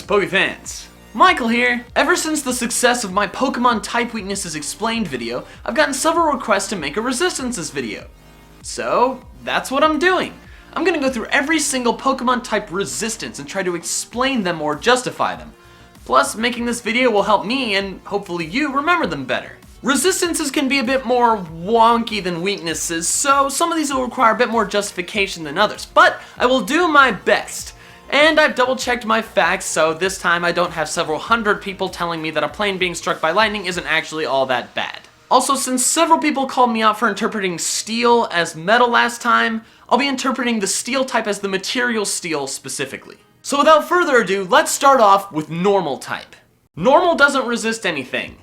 Pokefans. Michael here. Ever since the success of my Pokemon Type Weaknesses Explained video, I've gotten several requests to make a Resistances video. So, that's what I'm doing. I'm gonna go through every single Pokemon type resistance and try to explain them or justify them. Plus, making this video will help me, and hopefully you, remember them better. Resistances can be a bit more wonky than weaknesses, so some of these will require a bit more justification than others, but I will do my best. And I've double checked my facts, so this time I don't have several hundred people telling me that a plane being struck by lightning isn't actually all that bad. Also, since several people called me out for interpreting steel as metal last time, I'll be interpreting the steel type as the material steel specifically. So without further ado, let's start off with normal type. Normal doesn't resist anything.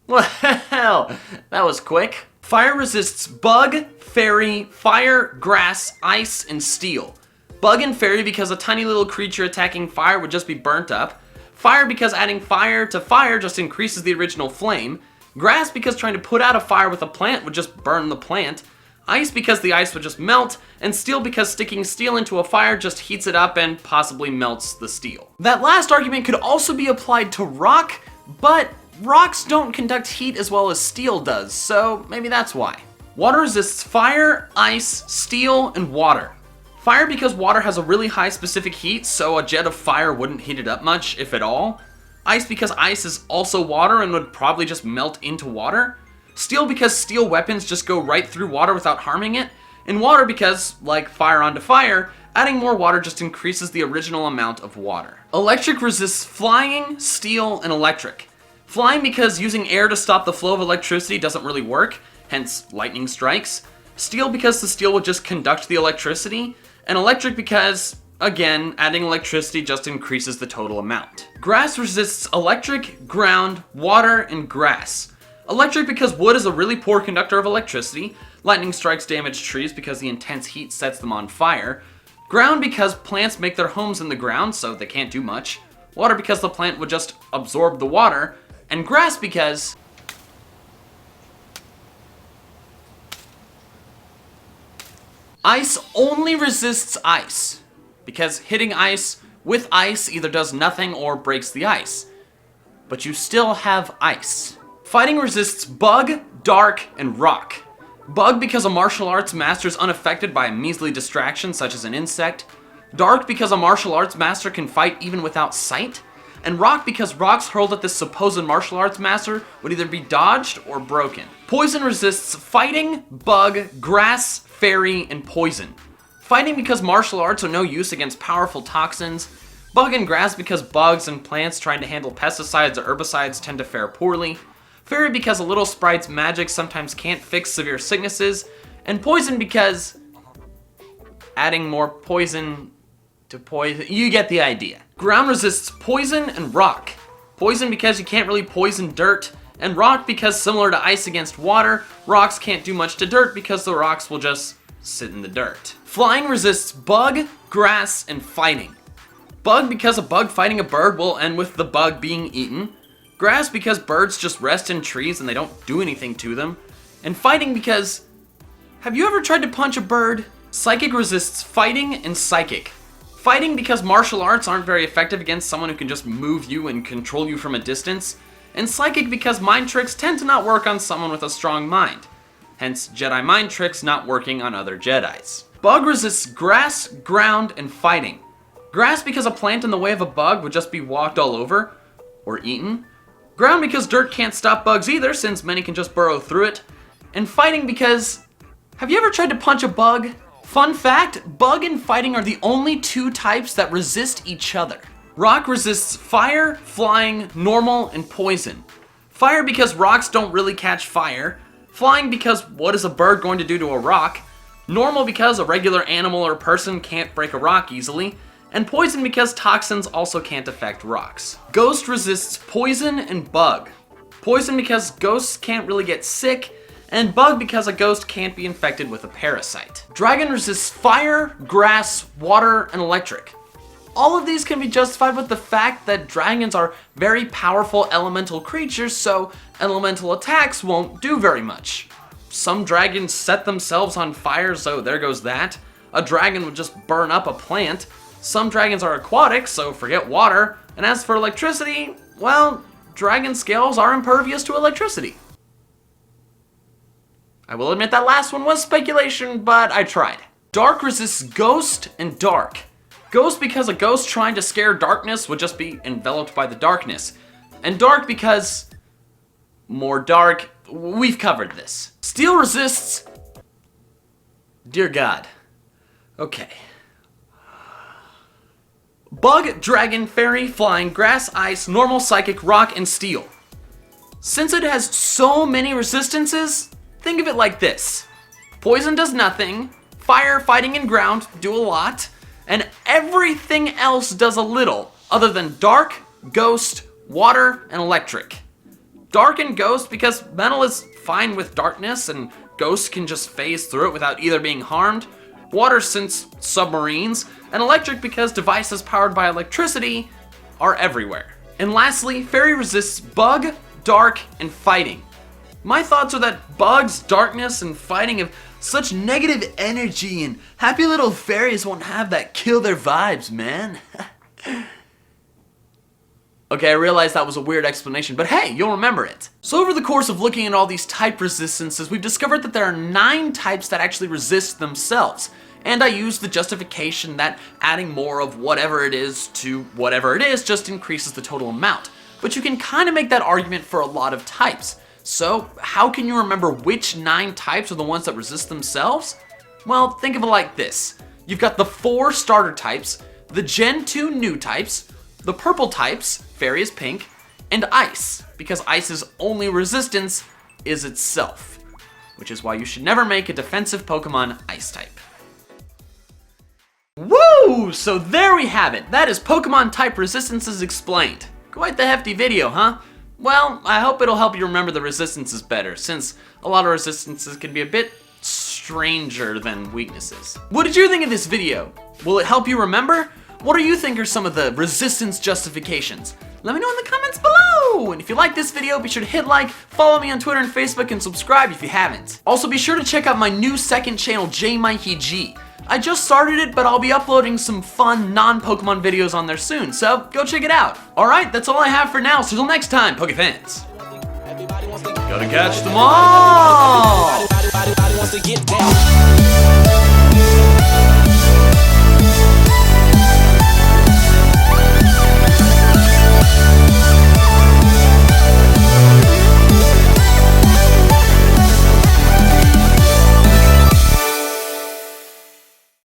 Well, that was quick. Fire resists bug, fairy, fire, grass, ice, and steel. Bug and fairy because a tiny little creature attacking fire would just be burnt up. Fire because adding fire to fire just increases the original flame. Grass because trying to put out a fire with a plant would just burn the plant. Ice because the ice would just melt. And steel because sticking steel into a fire just heats it up and possibly melts the steel. That last argument could also be applied to rock, but rocks don't conduct heat as well as steel does, so maybe that's why. Water resists fire, ice, steel, and water. Fire because water has a really high specific heat, so a jet of fire wouldn't heat it up much, if at all. Ice because ice is also water and would probably just melt into water. Steel because steel weapons just go right through water without harming it. And water because, like fire onto fire, adding more water just increases the original amount of water. Electric resists flying, steel, and electric. Flying because using air to stop the flow of electricity doesn't really work, hence lightning strikes. Steel because the steel would just conduct the electricity. And electric because, again, adding electricity just increases the total amount. Grass resists electric, ground, water, and grass. Electric because wood is a really poor conductor of electricity. Lightning strikes damage trees because the intense heat sets them on fire. Ground because plants make their homes in the ground, so they can't do much. Water because the plant would just absorb the water. And grass because ice only resists ice, because hitting ice with ice either does nothing or breaks the ice. But you still have ice. Fighting resists bug, dark, and rock. Bug because a martial arts master is unaffected by a measly distraction such as an insect. Dark because a martial arts master can fight even without sight. And rock because rocks hurled at this supposed martial arts master would either be dodged or broken. Poison resists fighting, bug, grass, fairy, and poison. Fighting because martial arts are no use against powerful toxins. Bug and grass because bugs and plants trying to handle pesticides or herbicides tend to fare poorly. Fairy because a little sprite's magic sometimes can't fix severe sicknesses. And poison because adding more poison to poison, you get the idea. Ground resists poison and rock. Poison because you can't really poison dirt, and rock because similar to ice against water, rocks can't do much to dirt because the rocks will just sit in the dirt. Flying resists bug, grass, and fighting. Bug because a bug fighting a bird will end with the bug being eaten. Grass because birds just rest in trees and they don't do anything to them. And fighting because, have you ever tried to punch a bird? Psychic resists fighting and psychic. Fighting because martial arts aren't very effective against someone who can just move you and control you from a distance. And psychic because mind tricks tend to not work on someone with a strong mind. Hence, Jedi mind tricks not working on other Jedis. Bug resists grass, ground, and fighting. Grass because a plant in the way of a bug would just be walked all over, or eaten. Ground because dirt can't stop bugs either, since many can just burrow through it. And fighting because, have you ever tried to punch a bug? Fun fact, bug and fighting are the only two types that resist each other. Rock resists fire, flying, normal, and poison. Fire because rocks don't really catch fire. Flying because what is a bird going to do to a rock? Normal because a regular animal or person can't break a rock easily. And poison because toxins also can't affect rocks. Ghost resists poison and bug. Poison because ghosts can't really get sick, and bug because a ghost can't be infected with a parasite. Dragon resists fire, grass, water, and electric. All of these can be justified with the fact that dragons are very powerful elemental creatures, so elemental attacks won't do very much. Some dragons set themselves on fire, so there goes that. A dragon would just burn up a plant. Some dragons are aquatic, so forget water. And as for electricity, well, dragon scales are impervious to electricity. I will admit that last one was speculation, but I tried. Dark resists ghost and dark. Ghost because a ghost trying to scare darkness would just be enveloped by the darkness. And dark because more dark. We've covered this. Steel resists... Dear God. Okay. Bug, dragon, fairy, flying, grass, ice, normal, psychic, rock, and steel. Since it has so many resistances, think of it like this. Poison does nothing, fire, fighting, and ground do a lot, and everything else does a little, other than dark, ghost, water, and electric. Dark and ghost because metal is fine with darkness, and ghosts can just phase through it without either being harmed. Water since submarines, and electric because devices powered by electricity are everywhere. And lastly, fairy resists bug, dark, and fighting. My thoughts are that bugs, darkness, and fighting have such negative energy, and happy little fairies won't have that kill their vibes, man. Okay, I realize that was a weird explanation, but hey, you'll remember it. So over the course of looking at all these type resistances, we've discovered that there are 9 types that actually resist themselves. And I used the justification that adding more of whatever it is to whatever it is just increases the total amount. But you can kind of make that argument for a lot of types. So how can you remember which 9 types are the ones that resist themselves? Well, think of it like this. You've got the 4 starter types, the Gen 2 new types, the purple types, fairy is pink, and ice, because ice's only resistance is itself. Which is why you should never make a defensive Pokemon ice type. Woo! So there we have it. That is Pokemon type resistances explained. Quite the hefty video, huh? Well, I hope it'll help you remember the resistances better, since a lot of resistances can be a bit stranger than weaknesses. What did you think of this video? Will it help you remember? What do you think are some of the resistance justifications? Let me know in the comments below! And if you like this video, be sure to hit like, follow me on Twitter and Facebook, and subscribe if you haven't. Also, be sure to check out my new second channel, JMikeyG. I just started it, but I'll be uploading some fun non-Pokemon videos on there soon, so go check it out. Alright, that's all I have for now, so till next time, Pokefans. Gotta catch them all!